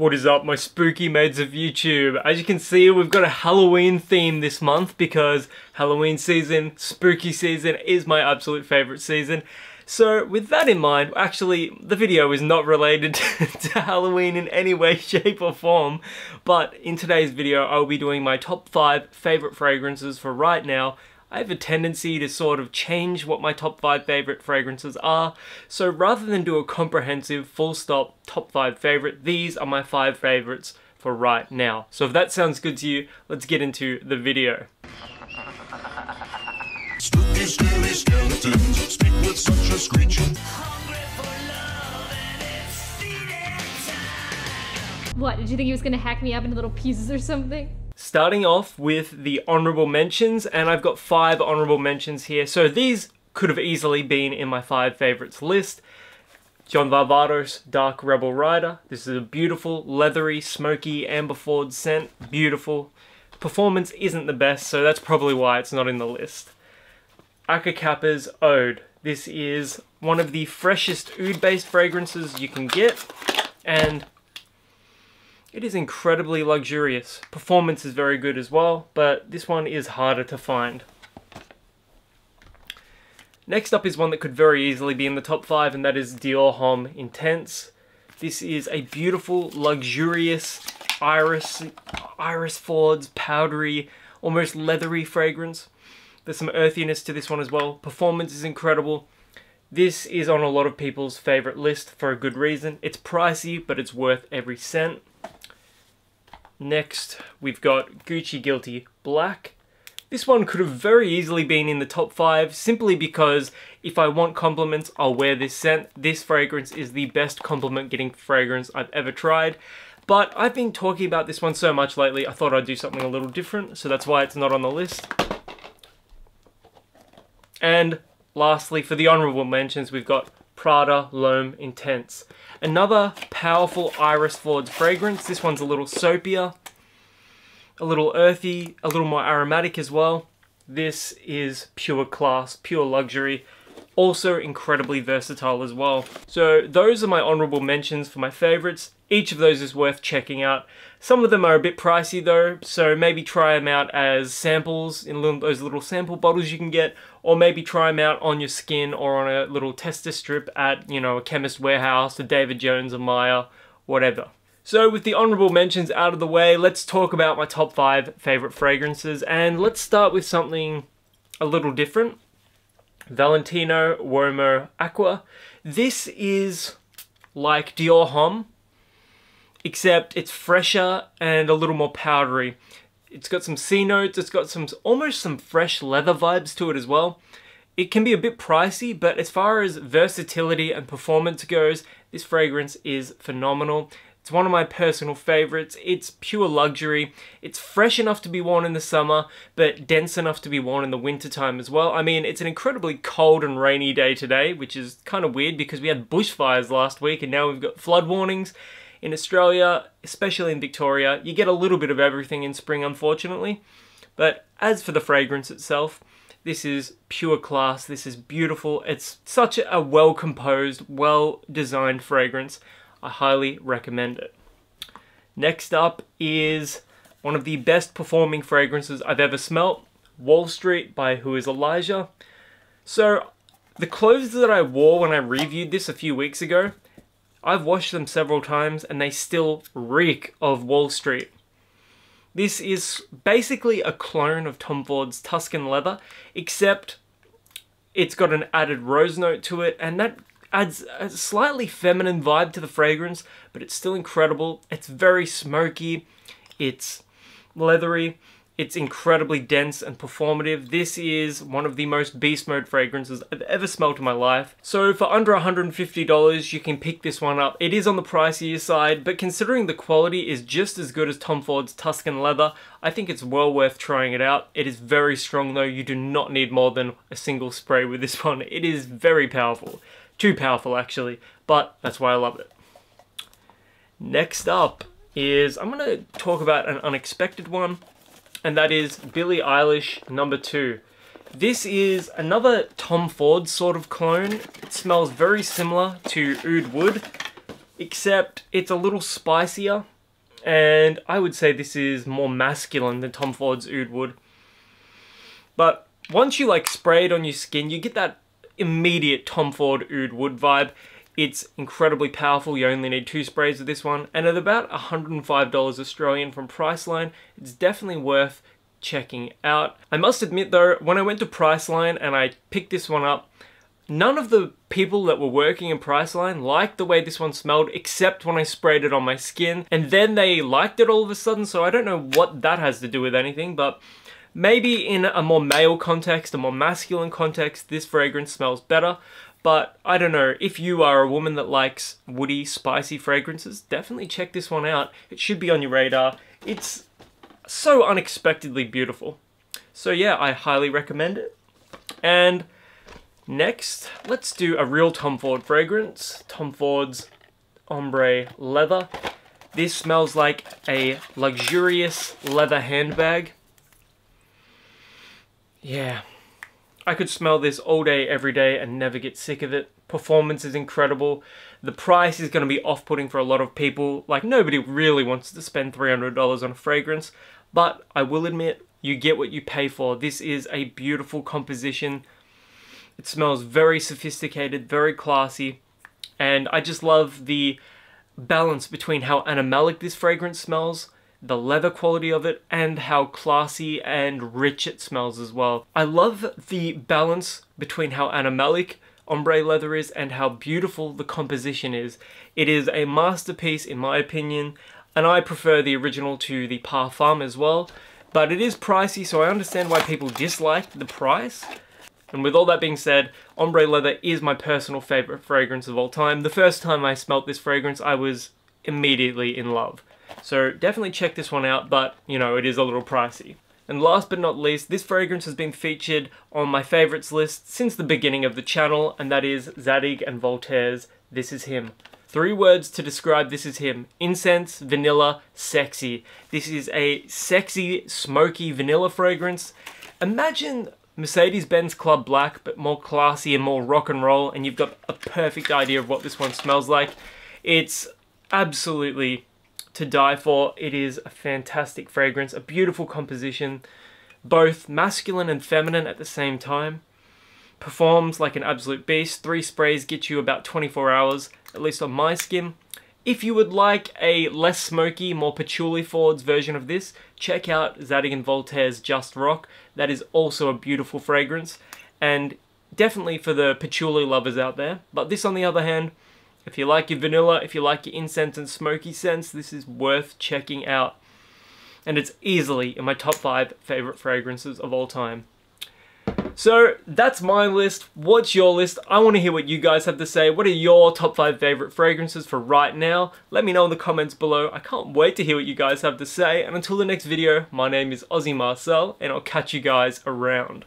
What is up, my spooky mates of YouTube? As you can see, we've got a Halloween theme this month because Halloween season, spooky season is my absolute favorite season. So with that in mind, actually the video is not related to Halloween in any way, shape or form, but in today's video I'll be doing my top 5 favorite fragrances for right now. I have a tendency to sort of change what my top 5 favorite fragrances are, so rather than do a comprehensive full stop top 5 favorite, these are my 5 favorites for right now. So if that sounds good to you, let's get into the video. Spooky, scary skeletons speak with such a screech. What, did you think he was gonna hack me up into little pieces or something? Starting off with the honourable mentions, and I've got 5 honourable mentions here. So these could have easily been in my 5 favourites list. John Varvatos Dark Rebel Rider. This is a beautiful, leathery, smoky, amber forward scent. Beautiful. Performance isn't the best, so that's probably why it's not in the list. Akakapa's Ode. This is one of the freshest oud-based fragrances you can get, and it is incredibly luxurious. Performance is very good as well, but this one is harder to find. Next up is one that could very easily be in the top 5, and that is Dior Homme Intense. This is a beautiful, luxurious, iris forwards, powdery, almost leathery fragrance. There's some earthiness to this one as well. Performance is incredible. This is on a lot of people's favorite list for a good reason. It's pricey, but it's worth every cent. Next, we've got Gucci Guilty Black. This one could have very easily been in the top 5 simply because if I want compliments, I'll wear this scent. This fragrance is the best compliment getting fragrance I've ever tried. But I've been talking about this one so much lately, I thought I'd do something a little different, so that's why it's not on the list. And lastly, for the honourable mentions, we've got Prada L'Homme Intense. Another powerful iris forward fragrance. This one's a little soapier, a little earthy, a little more aromatic as well. This is pure class, pure luxury. Also incredibly versatile as well. So those are my honourable mentions for my favourites. Each of those is worth checking out. Some of them are a bit pricey though, so maybe try them out as samples in those little sample bottles you can get, or maybe try them out on your skin or on a little tester strip at, you know, a Chemist Warehouse, a David Jones, a Maya, whatever. So with the honourable mentions out of the way, let's talk about my top 5 favourite fragrances, and let's start with something a little different. Valentino Uomo Acqua. This is like Dior Homme, except it's fresher and a little more powdery. It's got some C notes, it's got almost some fresh leather vibes to it as well. It can be a bit pricey, but as far as versatility and performance goes, this fragrance is phenomenal. It's one of my personal favorites. It's pure luxury. It's fresh enough to be worn in the summer, but dense enough to be worn in the winter time as well. I mean, it's an incredibly cold and rainy day today, which is kind of weird because we had bushfires last week and now we've got flood warnings. In Australia, especially in Victoria, you get a little bit of everything in spring, unfortunately. But as for the fragrance itself, this is pure class. This is beautiful. It's such a well-composed, well-designed fragrance. I highly recommend it. Next up is one of the best performing fragrances I've ever smelt, Wall Street by Who is Elijah. So the clothes that I wore when I reviewed this a few weeks ago, I've washed them several times and they still reek of Wall Street. This is basically a clone of Tom Ford's Tuscan Leather, except it's got an added rose note to it, and that adds a slightly feminine vibe to the fragrance, but it's still incredible. It's very smoky, it's leathery, it's incredibly dense and performative. This is one of the most beast mode fragrances I've ever smelled in my life. So for under $150, you can pick this one up. It is on the pricier side, but considering the quality is just as good as Tom Ford's Tuscan Leather, I think it's well worth trying it out. It is very strong though. You do not need more than a single spray with this one. It is very powerful. Too powerful actually, but that's why I love it. Next up is, I'm going to talk about an unexpected one, and that is Billie Eilish No. 2. This is another Tom Ford sort of clone. It smells very similar to Oud Wood. except it's a little spicier, and I would say this is more masculine than Tom Ford's Oud Wood. But once you like spray it on your skin, you get that immediate Tom Ford Oud Wood vibe. It's incredibly powerful. You only need 2 sprays of this one, and at about $105 Australian from Priceline, it's definitely worth checking out. I must admit though, when I went to Priceline and I picked this one up, none of the people that were working in Priceline liked the way this one smelled, except when I sprayed it on my skin, and then they liked it all of a sudden, so I don't know what that has to do with anything, but maybe in a more male context, a more masculine context, this fragrance smells better. But I don't know, if you are a woman that likes woody, spicy fragrances, definitely check this one out. It should be on your radar. It's so unexpectedly beautiful. So yeah, I highly recommend it. And next, let's do a real Tom Ford fragrance. Tom Ford's Ombre Leather. This smells like a luxurious leather handbag. Yeah. I could smell this all day, every day, and never get sick of it. Performance is incredible. The price is going to be off-putting for a lot of people. Like, nobody really wants to spend $300 on a fragrance. But I will admit, you get what you pay for. This is a beautiful composition. It smells very sophisticated, very classy. And I just love the balance between how animalic this fragrance smells, the leather quality of it, and how classy and rich it smells as well. I love the balance between how animalic ombre leather is and how beautiful the composition is. It is a masterpiece in my opinion, and I prefer the original to the Parfum as well, but it is pricey, so I understand why people dislike the price. And with all that being said, ombre leather is my personal favorite fragrance of all time. The first time I smelt this fragrance, I was immediately in love. So definitely check this one out, but you know, it is a little pricey. And last but not least, this fragrance has been featured on my favorites list since the beginning of the channel, and that is Zadig and Voltaire's This Is Him. 3 words to describe This Is Him: incense, vanilla, sexy. This is a sexy, smoky vanilla fragrance. Imagine Mercedes-Benz Club Black, but more classy and more rock and roll, and you've got a perfect idea of what this one smells like. It's absolutely to die for. It is a fantastic fragrance, a beautiful composition, both masculine and feminine at the same time. Performs like an absolute beast. 3 sprays get you about 24 hours, at least on my skin. If you would like a less smoky, more patchouli forwards version of this, check out Zadig and Voltaire's Just Rock. That is also a beautiful fragrance, and definitely for the patchouli lovers out there. But this, on the other hand, if you like your vanilla, if you like your incense and smoky scents, this is worth checking out. And it's easily in my top 5 favorite fragrances of all time. So that's my list. What's your list? I want to hear what you guys have to say. What are your top 5 favorite fragrances for right now? Let me know in the comments below. I can't wait to hear what you guys have to say. And until the next video, my name is Aussie Marcel, and I'll catch you guys around.